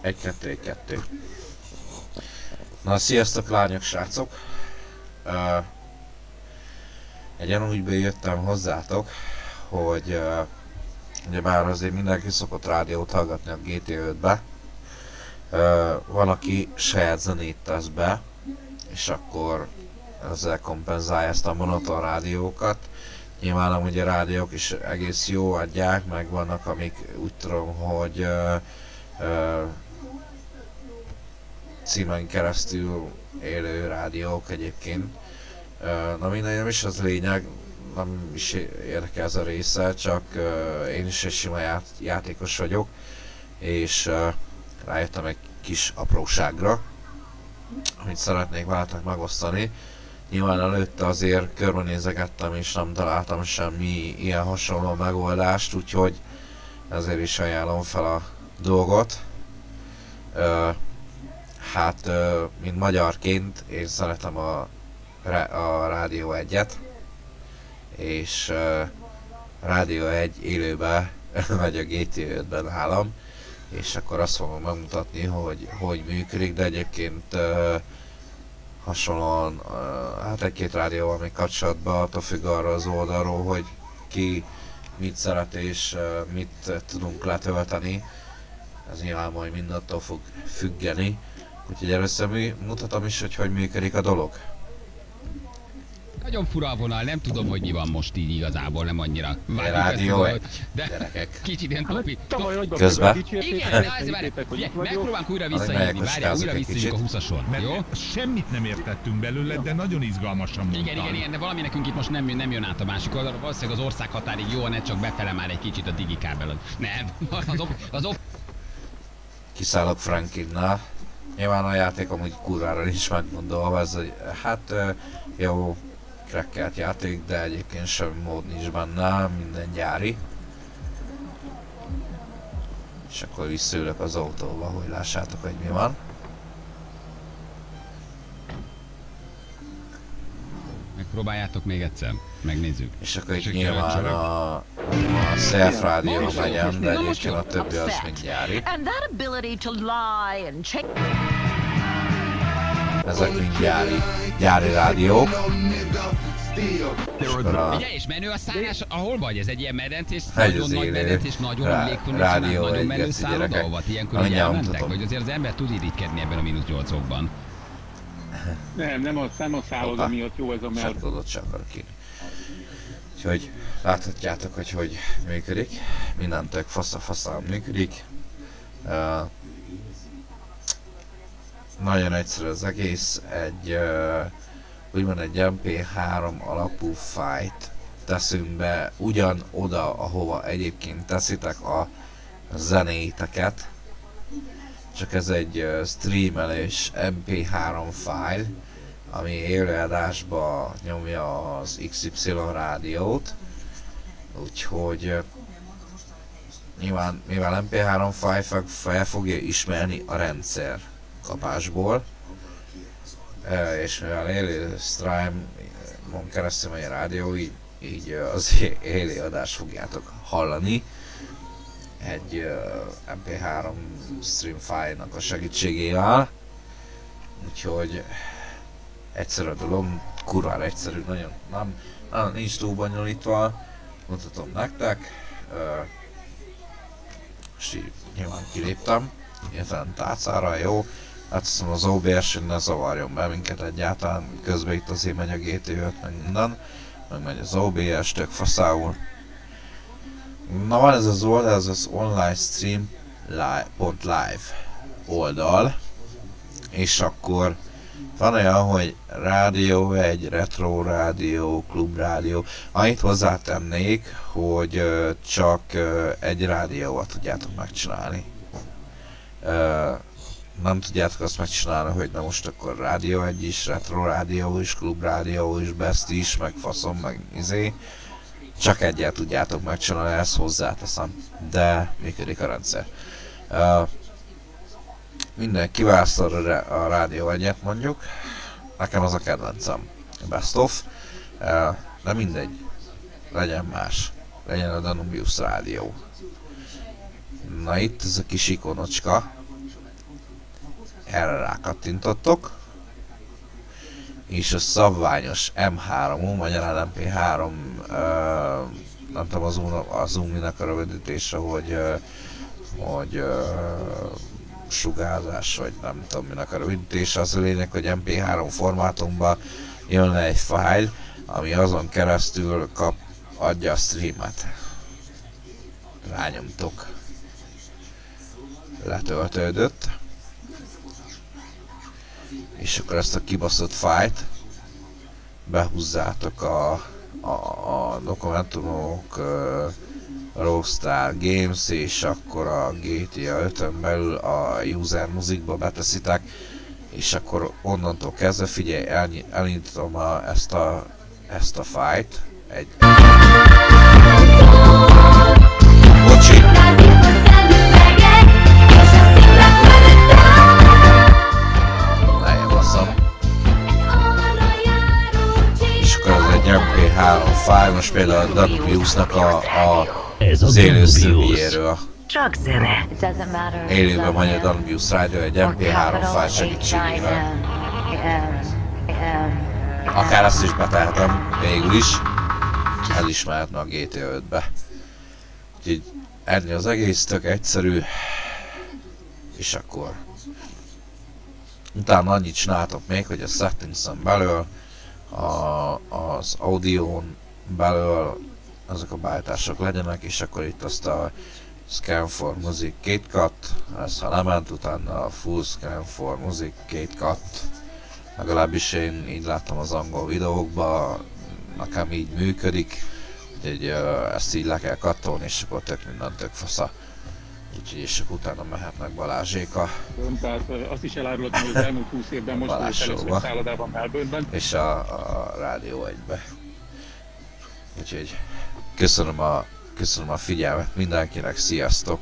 1-2-1-2. Na, sziasztok lányok, srácok! Úgy bejöttem hozzátok, hogy ugyebár azért mindenki szokott rádiót hallgatni a GT5-be. Van, aki saját zenét tesz be, és akkor ezzel kompenzálja ezt a monoton rádiókat. Nyilván amúgy a rádiók is egész jó adják, meg vannak amik úgy tudom, hogy címen keresztül élő rádiók egyébként. Na mindegy, nem is az lényeg, nem is érdekel ez a része, csak én is egy sima játékos vagyok, és rájöttem egy kis apróságra, amit szeretnék veletek megosztani. Nyilván előtte azért körbenézegettem és nem találtam semmi ilyen hasonló megoldást, úgyhogy ezért is ajánlom fel a dolgot. Mint magyarként én szeretem a Rádió 1-et, és Rádió 1 élőben megy a GT5-ben nálam, és akkor azt fogom megmutatni, hogy működik, de egyébként hasonlóan hát egy-két rádióval még kapcsolatban, attól függ arra az oldalról, hogy ki mit szeret és mit tudunk letölteni. Ez nyilván majd mindentől fog függeni. Úgyhogy először mutatom is, hogy működik a dolog. Nagyon fura a vonal, nem tudom, hogy mi van most így igazából, nem annyira. Rádió 1, gyerekek. Kicsit ilyen topi. Közben. Igen, megpróbálunk újra visszahívni, várjál, újra visszahívjuk a 20-ason, jó? Semmit nem értettünk belőle, de nagyon izgalmasan mondtad. Igen, de valami nekünk itt most nem jön át a másik oldalra, valószínűleg az országhatárig jó, ne csak befele már egy kicsit a digikábelon. Nem, Kiszállok Frankinnál. Nyilván a játék amúgy kurvára nincs megmondva, ez hát jó crackelt játék, de egyébként semmi mód nincs benne, minden gyári. És akkor visszaülök az autóba, hogy lássátok, hogy mi van. Megpróbáljátok még egyszer, megnézzük. És akkor itt nyilván a Self rádió legyen, de egyébként a többi az mind gyári. Ezek mind gyári rádiók. Ugye, és menő a szállás, ahol vagy? Ez egy ilyen medencés, nagyon nagy medencés, nagyon légkondicionált, nagyon menő szálloda, ahova ilyenkor így elmentek? Vagy azért az ember tud irigykedni ebben a -8-okban? Nem a szálloda miatt jó ez a mert. Sem csak akarok írni. Úgyhogy láthatjátok, hogy működik. Minden tök faszán működik. Nagyon egyszerű az egész. Úgymond egy MP3 alapú fájlt teszünk be ugyanoda, ahova egyébként teszitek a zenéiteket. Csak ez egy streamelés MP3 fájl, ami élőadásba nyomja az XY rádiót. Úgyhogy nyilván, mivel MP3 fájl fel fogja ismerni a rendszer kapásból, és mivel élő streamon keresztül megy a rádió, így az élőadást fogjátok hallani egy MP3 stream file-nak a segítségével. Úgyhogy egyszerű a dolog, kurvára egyszerű, nagyon nincs túl bonyolítva, mutatom nektek. És így nyilván kiléptem, értelem tárcára, jó. Hát hiszem az OBS-en ne zavarjon be minket egyáltalán, közben itt azért megy a GT5 meg minden, meg megy az OBS, tök faszául. Na van ez az oldal, ez az online stream.live oldal, és akkor van olyan, hogy rádió, egy retro rádió, klub rádió. Annyit hozzátennék, hogy csak egy rádióval tudjátok megcsinálni. Nem tudjátok azt megcsinálni, hogy na most akkor rádió egy is, retro rádió is, klub rádió is, best is, meg faszom, meg izé. Csak egyet tudjátok megcsinálni, ezt hozzáteszem, de működik a rendszer. Minden kiválasztod a rádió egyet mondjuk, nekem az a kedvencem, best of, de mindegy, legyen más, legyen a Danubius rádió. Na itt ez a kis ikonocska, erre rákattintottok, és a szabványos M3-on, magyarán MP3, nem tudom az UMI-nak a rövidítése, hogy sugárzás, vagy nem tudom minek a rövidítése, az a lényeg, hogy MP3 formátumban jönne egy fájl, ami azon keresztül adja a streamet. Rányomtok. Letöltődött. És akkor ezt a kibaszott fájlt behúzzátok a dokumentumok, Rockstar Games, és akkor a GTA 5-ön belül a User Musicba beteszitek, és akkor onnantól kezdve, figyelj, elindítom ezt a fájlt. Bocsi! És akkor ez egy MP3 fájl, most például a Danubiusnak az élő szövőjéről. Csak zene. Élőben megy a Danubius Rádió egy MP3 fájl segítségével. Akár azt is betehetem, végül is. Ez is mehetne a GTA 5-be. Úgyhogy ennyi az egész, tök egyszerű. És akkor utána annyit csináltok még, hogy a settings-en belül, az audión belül azok a beállítások legyenek, és akkor itt azt a Scan for Music 2 cut, ez ha nem ment, utána a Full Scan for Music 2 cut, legalábbis én így láttam az angol videókban, nekem így működik, úgyhogy ezt így le kell kattolni, és akkor tök minden tök fasza. Úgyhogy és akkor utána mehetnek Balázséka. Tehát azt is elárultam, hogy az elmúlt 20 évben most volt először szállodában Melbourne-ben. És a Rádió 1-be. Úgyhogy köszönöm a figyelmet mindenkinek, sziasztok!